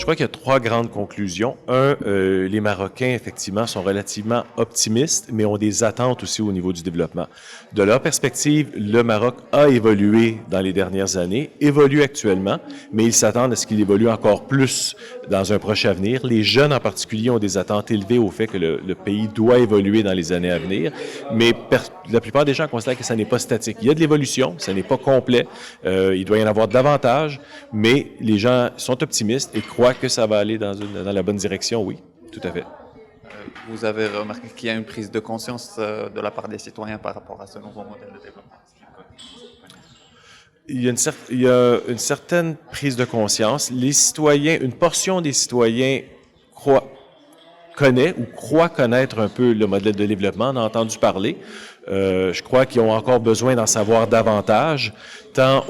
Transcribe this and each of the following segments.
crois qu'il y a trois grandes conclusions. Un, les Marocains, effectivement, sont relativement optimistes, mais ont des attentes aussi au niveau du développement. De leur perspective, le Maroc a évolué dans les dernières années, évolue actuellement, mais ils s'attendent à ce qu'il évolue encore plus dans un proche avenir. Les jeunes en particulier ont des attentes élevées au fait que le pays doit évoluer dans les années à venir, mais la plupart des gens considèrent que ça n'est pas statique. Il y a de l'évolution, ça n'est pas complet, il doit y en avoir davantage, mais les gens sont optimistes et croient que ça va aller dans la bonne direction, oui, tout à fait. Vous avez remarqué qu'il y a une prise de conscience de la part des citoyens par rapport à ce nouveau modèle de développement? Il y a une certaine prise de conscience. Les citoyens, une portion des citoyens connaît ou croit connaître un peu le modèle de développement, on a entendu parler. Je crois qu'ils ont encore besoin d'en savoir davantage, tant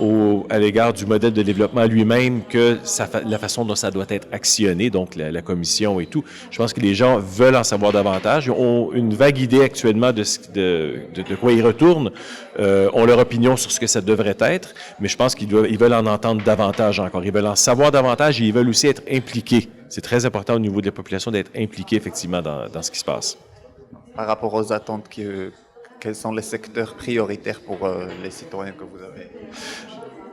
à l'égard du modèle de développement lui-même que la façon dont ça doit être actionné, donc la commission et tout. Je pense que les gens veulent en savoir davantage. Ils ont une vague idée actuellement de quoi ils retournent, ont leur opinion sur ce que ça devrait être, mais je pense qu'ils veulent en entendre davantage encore. Ils veulent en savoir davantage et ils veulent aussi être impliqués. C'est très important au niveau de la population d'être impliqués effectivement dans ce qui se passe. Par rapport aux attentes, quels sont les secteurs prioritaires pour les citoyens que vous avez?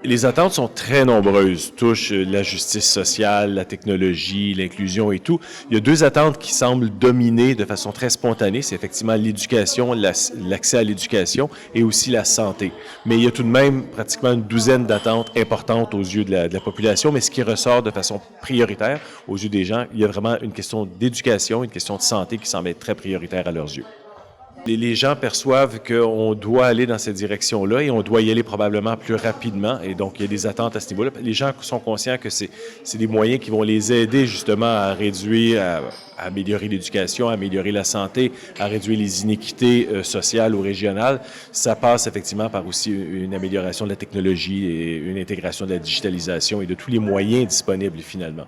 Les attentes sont très nombreuses, touchent la justice sociale, la technologie, l'inclusion et tout. Il y a deux attentes qui semblent dominer de façon très spontanée, c'est effectivement l'éducation, l'accès à l'éducation et aussi la santé. Mais il y a tout de même pratiquement une douzaine d'attentes importantes aux yeux de la population, mais ce qui ressort de façon prioritaire aux yeux des gens, il y a vraiment une question d'éducation, une question de santé qui semble être très prioritaire à leurs yeux. Les gens perçoivent qu'on doit aller dans cette direction-là et on doit y aller probablement plus rapidement. Et donc, il y a des attentes à ce niveau-là. Les gens sont conscients que c'est des moyens qui vont les aider justement à réduire, à améliorer l'éducation, à améliorer la santé, à réduire les inéquités sociales ou régionales. Ça passe effectivement par aussi une amélioration de la technologie et une intégration de la digitalisation et de tous les moyens disponibles finalement.